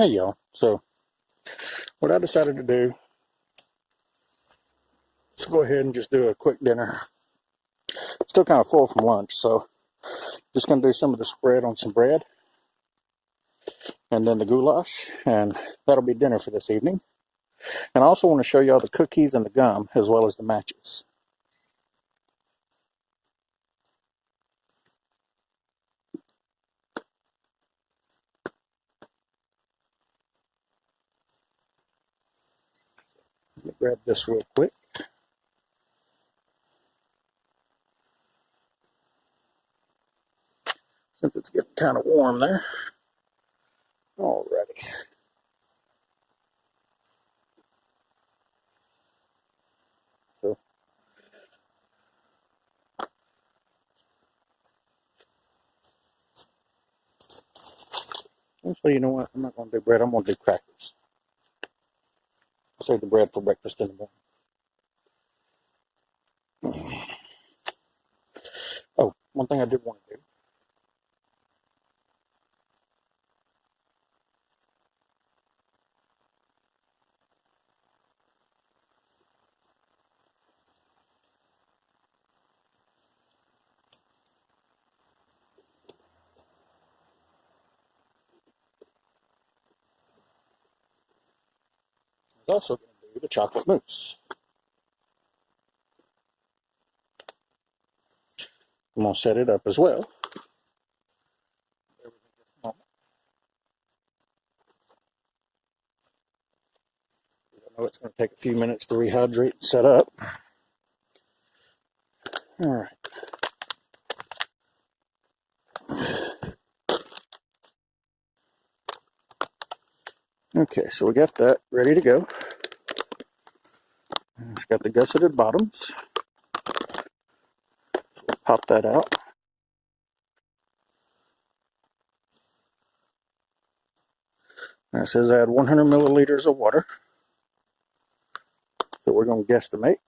Hey y'all, so what I decided to do is go ahead and just do a quick dinner. Still kind of full from lunch, so just going to do some of the spread on some bread and then the goulash, and that'll be dinner for this evening. And I also want to show y'all the cookies and the gum as well as the matches. Let me grab this real quick. Since it's getting kind of warm there. Alrighty. So you know what? I'm not going to do bread. I'm going to do crackers. I'll save the bread for breakfast in the morning. Oh, one thing I did want to do. I was also going to do the chocolate mousse. I'm going to set it up as well. I know it's going to take a few minutes to rehydrate and set up. All right. Okay, so we got that ready to go. It's got the gusseted bottoms. So we'll pop that out. And it says add 100 milliliters of water. So we're going to guesstimate.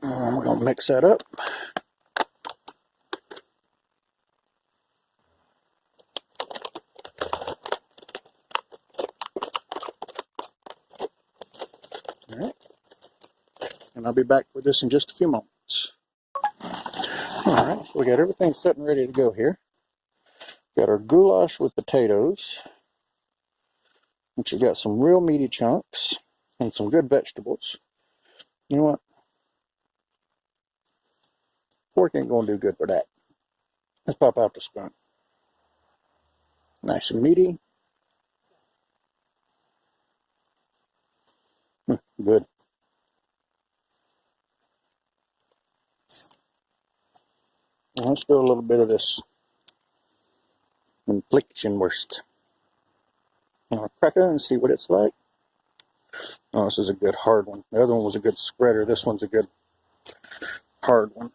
We're going to mix that up. All right. And I'll be back with this in just a few moments. All right, so we got everything set and ready to go here. Got our goulash with potatoes, which you got some real meaty chunks and some good vegetables. You know what? Pork ain't going to do good for that. Let's pop out the spoon. Nice and meaty. Good. Let's do a little bit of this infliction wurst. I'll crack it and see what it's like. Oh, this is a good hard one. The other one was a good spreader. This one's a good hard one.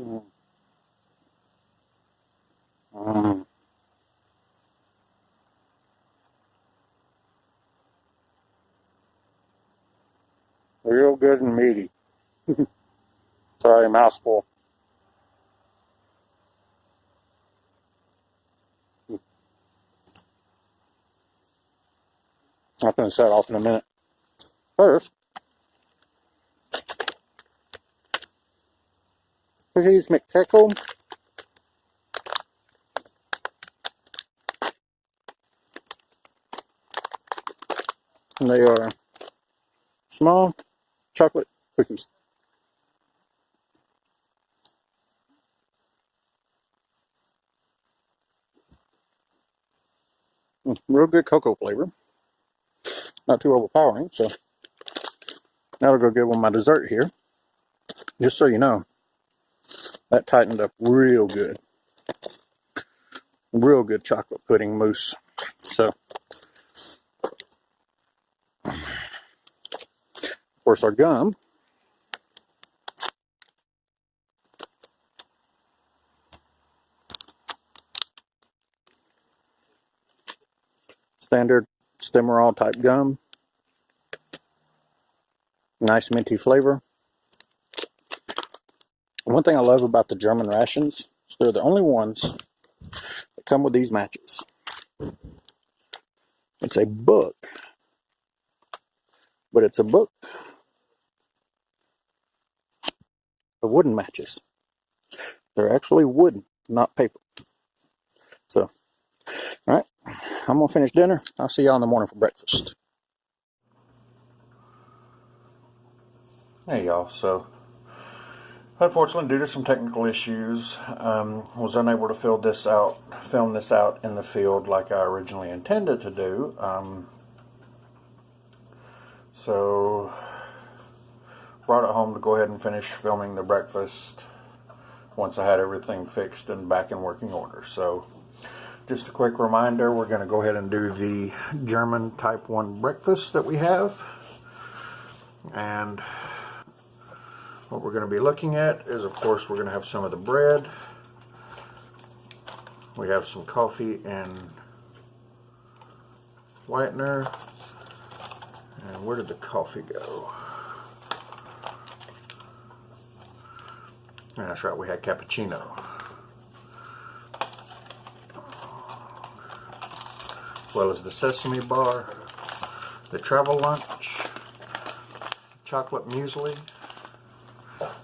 Mm. Mm. Real good and meaty. Sorry, mouthful. I'm going to set off in a minute. First, these McTickle. And they are small chocolate cookies. Real good cocoa flavor. Not too overpowering, so that'll go good with my dessert here. Just so you know, that tightened up real good. Real good chocolate pudding mousse. So, of course, our gum. Standard Stimmerall type gum. Nice minty flavor. One thing I love about the German rations is they're the only ones that come with these matches. It's a book, but it's a book of wooden matches. They're actually wooden, not paper. So, all right, I'm going to finish dinner. I'll see y'all in the morning for breakfast. Hey y'all, so unfortunately due to some technical issues, was unable to film this out in the field like I originally intended to do. So brought it home to go ahead and finish filming the breakfast once I had everything fixed and back in working order. So just a quick reminder, we're going to go ahead and do the German Type 1 breakfast that we have. And what we're going to be looking at is, of course, we're going to have some of the bread. We have some coffee and whitener. And where did the coffee go? And that's right, we had cappuccino. As well as the sesame bar, the travel lunch, chocolate muesli.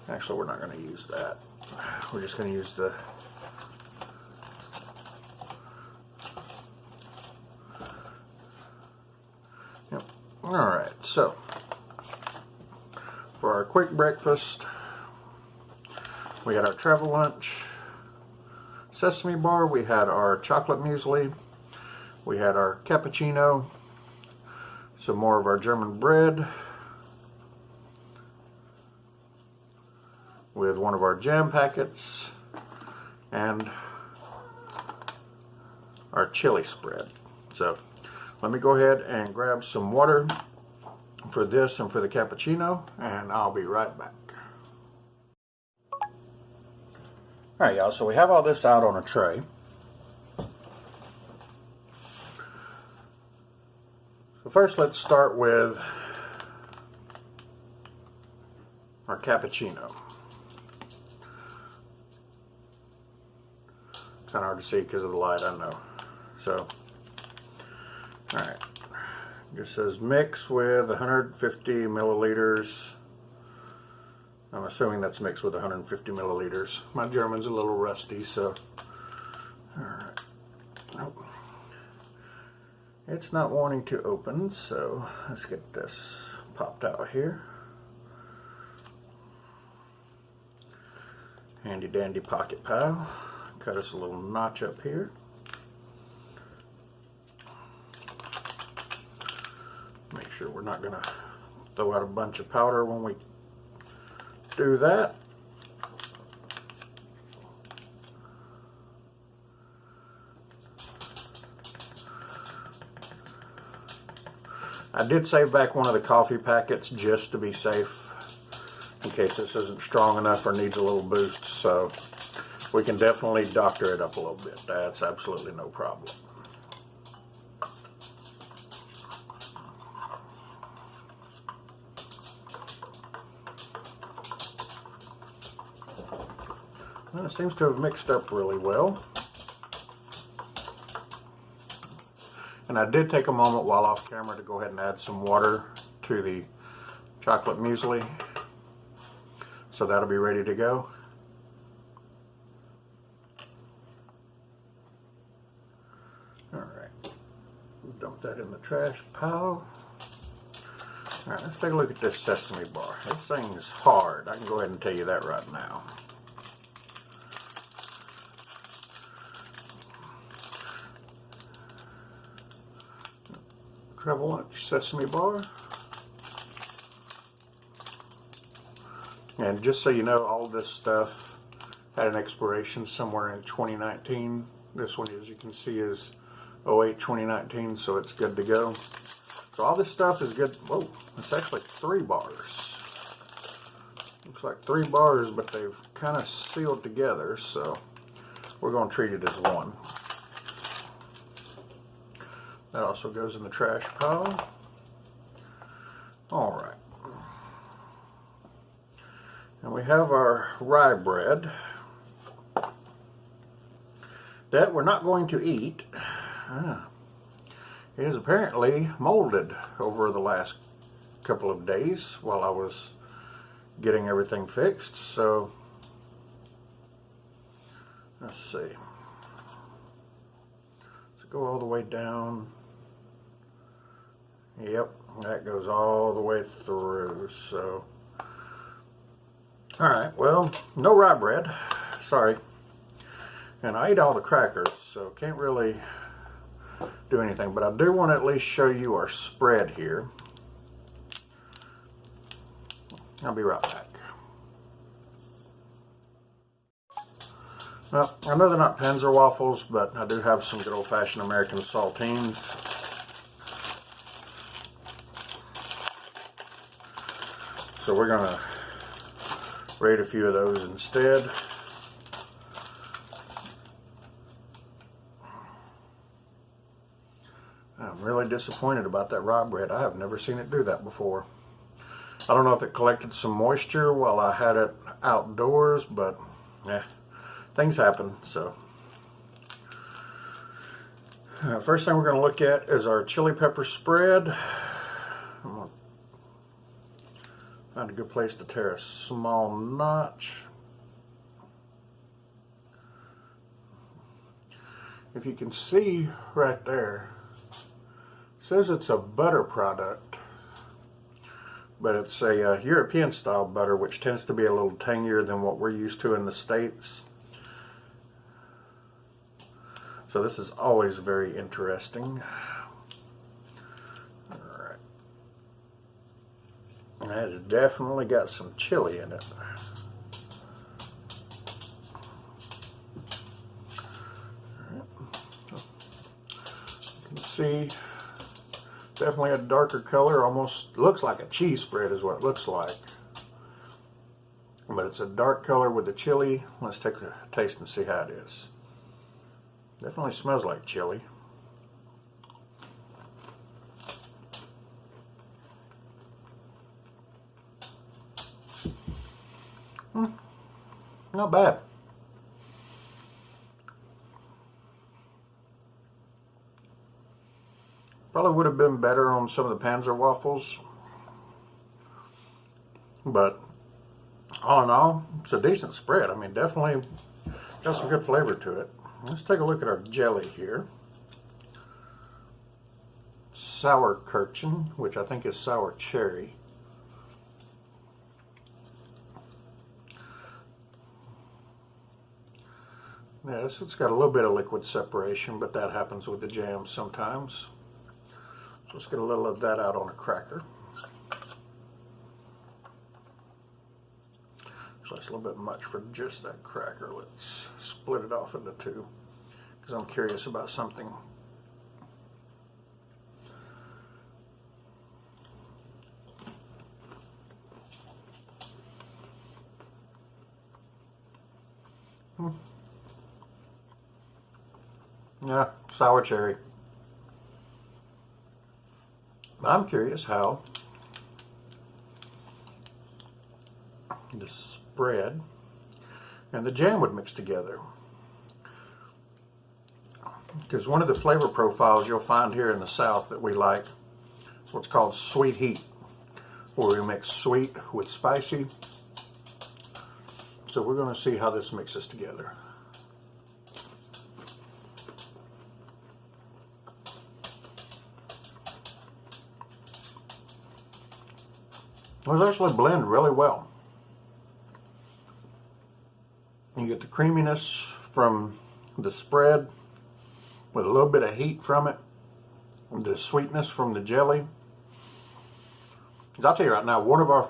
Actually, we're not going to use that. We're just going to use the Alright, so for our quick breakfast, we had our travel lunch, sesame bar, we had our chocolate muesli, we had our cappuccino, some more of our German bread, with one of our jam packets, and our chili spread. So let me go ahead and grab some water for this and for the cappuccino, and I'll be right back. Alright y'all, so we have all this out on a tray. So first let's start with our cappuccino. Kind of hard to see because of the light, I know. So, alright. It says mix with 150 milliliters. I'm assuming that's mixed with 150 milliliters. My German's a little rusty, so. Alright. Nope. It's not wanting to open, so let's get this popped out here. Handy dandy pocket pile. Cut us a little notch up here. Make sure we're not going to throw out a bunch of powder when we do that. I did save back one of the coffee packets just to be safe in case this isn't strong enough or needs a little boost, so we can definitely doctor it up a little bit. That's absolutely no problem. Well, it seems to have mixed up really well. And I did take a moment while off camera to go ahead and add some water to the chocolate muesli. So that'll be ready to go. Alright, dump that in the trash pile. Alright, let's take a look at this sesame bar. This thing is hard, I can go ahead and tell you that right now. Travel lunch sesame bar. And just so you know, all this stuff had an expiration somewhere in 2019. This one, as you can see, is 08-2019, so it's good to go. So all this stuff is good. Whoa, it's actually 3 bars. Looks like 3 bars, but they've kind of sealed together, so we're going to treat it as one. That also goes in the trash pile. Alright. And we have our rye bread that we're not going to eat. It is apparently molded over the last couple of days while I was getting everything fixed. So let's see. Let's go all the way down. Yep, that goes all the way through. So, all right, well, no rye bread. Sorry. And I ate all the crackers, so can't really do anything. But I do want to at least show you our spread here. I'll be right back. Well, I know they're not Panzer waffles, but I do have some good old-fashioned American saltines. So we're going to rate a few of those instead. I'm really disappointed about that rye bread. I have never seen it do that before. I don't know if it collected some moisture while I had it outdoors, but things happen. So first thing we're going to look at is our chili pepper spread. I'm going to find a good place to tear a small notch. If you can see right there, it says it's a butter product, but it's a European style butter, which tends to be a little tangier than what we're used to in the States. So this is always very interesting. Alright. And it has definitely got some chili in it. You can see definitely a darker color, almost looks like a cheese spread is what it looks like. But it's a dark color with the chili. Let's take a taste and see how it is. Definitely smells like chili. Not bad. Probably would have been better on some of the Panzer waffles, but all in all, it's a decent spread. I mean, definitely got some good flavor to it. Let's take a look at our jelly here. Sour Kirchen, which I think is sour cherry. Yes, it's got a little bit of liquid separation, but that happens with the jam sometimes. So let's get a little of that out on a cracker. So that's a little bit much for just that cracker. Let's split it off into two, because I'm curious about something. Yeah, sour cherry. I'm curious how the spread and the jam would mix together. Because one of the flavor profiles you'll find here in the South that we like is what's called sweet heat, where we mix sweet with spicy. So we're going to see how this mixes together. Those actually blend really well. You get the creaminess from the spread with a little bit of heat from it, and the sweetness from the jelly. Because I'll tell you right now, one of my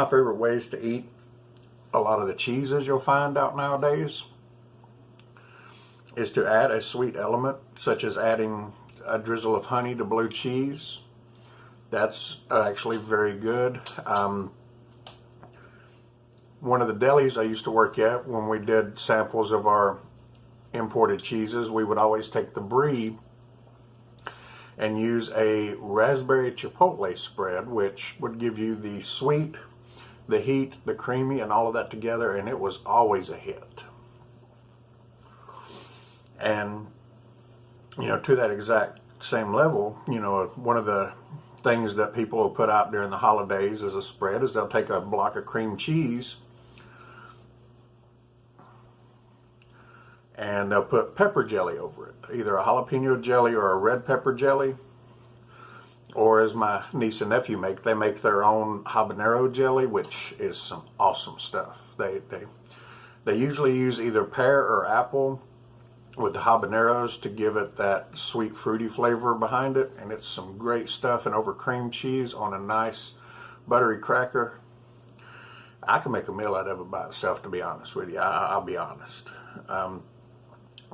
favorite ways to eat a lot of the cheeses you'll find out nowadays is to add a sweet element, such as adding a drizzle of honey to blue cheese. That's actually very good. One of the delis I used to work at, when we did samples of our imported cheeses, we would always take the brie and use a raspberry chipotle spread, which would give you the sweet the heat, the creamy, and all of that together, and it was always a hit. And, you know, to that exact same level, you know, one of the things that people will put out during the holidays as a spread is they'll take a block of cream cheese and they'll put pepper jelly over it, either a jalapeno jelly or a red pepper jelly, or as my niece and nephew make, they make their own habanero jelly, which is some awesome stuff. They usually use either pear or apple with the habaneros to give it that sweet fruity flavor behind it, and it's some great stuff. And over cream cheese on a nice buttery cracker, I can make a meal out of it by itself, to be honest with you. I'll be honest.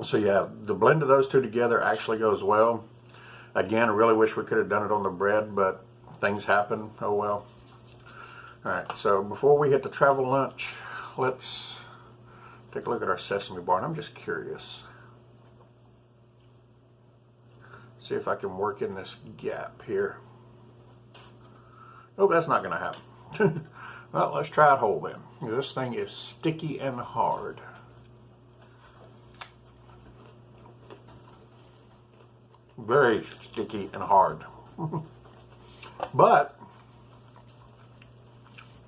So yeah, the blend of those two together actually goes well. Again, I really wish we could have done it on the bread, but things happen. Oh well. Alright, so before we hit the travel lunch, let's take a look at our sesame bar. And I'm just curious. See if I can work in this gap here. Oh, that's not going to happen. Well, let's try it whole then. This thing is sticky and hard. Very sticky and hard. But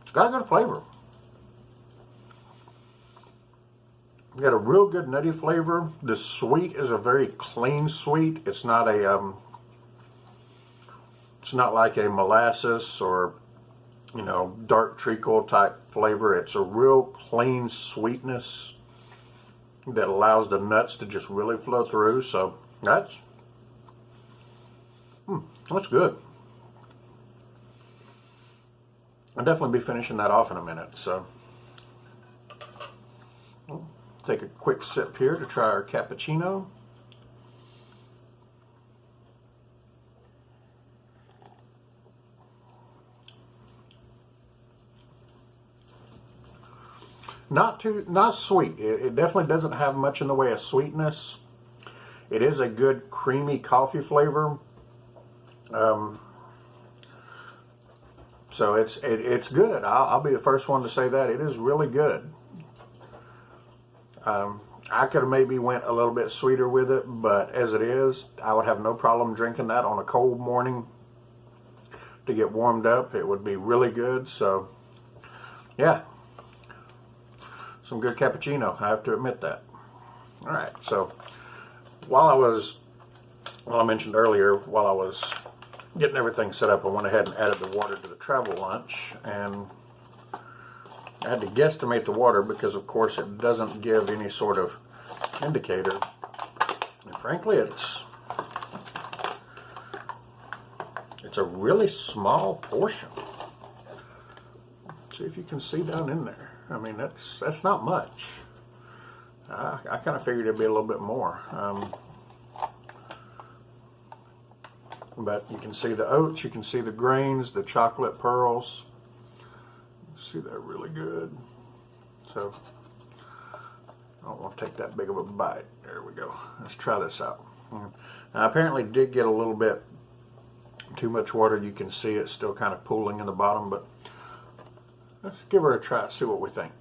it's got a good flavor. It's got a real good nutty flavor. The sweet is a very clean sweet. It's not a it's not like a molasses or, you know, dark treacle type flavor. It's a real clean sweetness that allows the nuts to just really flow through. So that's good. I'll definitely be finishing that off in a minute. So we'll take a quick sip here to try our cappuccino. Not sweet. It definitely doesn't have much in the way of sweetness. It is a good creamy coffee flavor. So it's good. I'll be the first one to say that. It is really good. I could have maybe went a little bit sweeter with it, but as it is, I would have no problem drinking that on a cold morning to get warmed up. It would be really good. So yeah, some good cappuccino. I have to admit that. All right. So I mentioned earlier, while I was getting everything set up, I went ahead and added the water to the travel lunch, and I had to guesstimate the water because of course it doesn't give any sort of indicator, and frankly it's a really small portion. See if you can see down in there. I mean, that's not much. I kind of figured it'd be a little bit more. But you can see the oats, you can see the grains, the chocolate pearls. You see that really good. So I don't want to take that big of a bite. There we go. Let's try this out. Now, I apparently did get a little bit too much water. You can see it's still kind of pooling in the bottom, but let's give her a try, see what we think.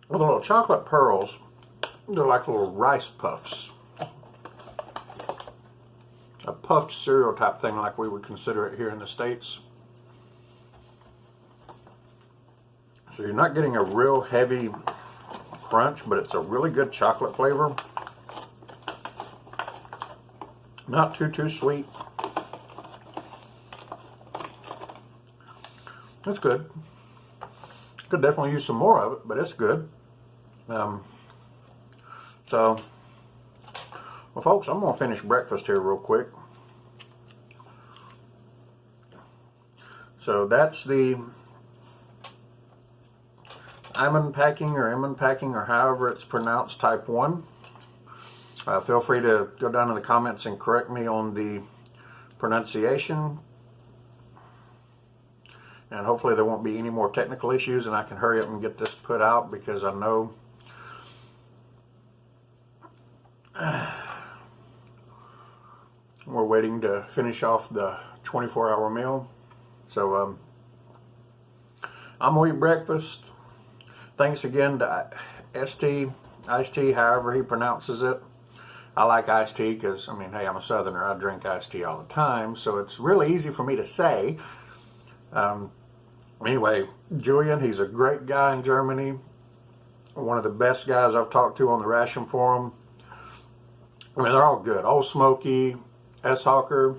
Well, the little chocolate pearls, they're like little rice puffs. A puffed cereal type thing like we would consider it here in the States. So you're not getting a real heavy crunch, but it's a really good chocolate flavor. Not too sweet. It's good. Could definitely use some more of it, but it's good. So, well, folks, I'm going to finish breakfast here real quick. So that's the almond packing or however it's pronounced, type 1. Feel free to go down in the comments and correct me on the pronunciation. And hopefully there won't be any more technical issues and I can hurry up and get this put out, because I know We're waiting to finish off the 24-hour meal. So I'm gonna eat breakfast. Thanks again to Eistee, however he pronounces it. I like iced tea because, I mean, hey, I'm a Southerner. I drink iced tea all the time, so it's really easy for me to say. Anyway, Julian, he's a great guy in Germany. One of the best guys I've talked to on the ration forum. I mean, they're all good. Oldsmokey, S-Hawker,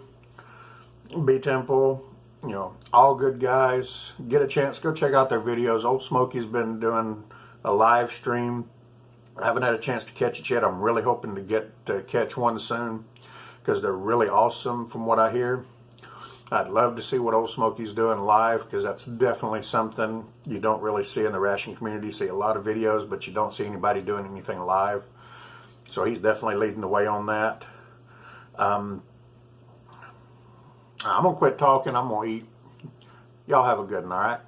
BTemple, you know, all good guys. Get a chance, go check out their videos. Oldsmokey's been doing a live stream. I haven't had a chance to catch it yet. I'm really hoping to get to catch one soon because they're really awesome from what I hear. I'd love to see what Oldsmokey's doing live because that's definitely something you don't really see in the ration community. You see a lot of videos, but you don't see anybody doing anything live. So he's definitely leading the way on that. I'm going to quit talking. I'm going to eat. Y'all have a good one, all right?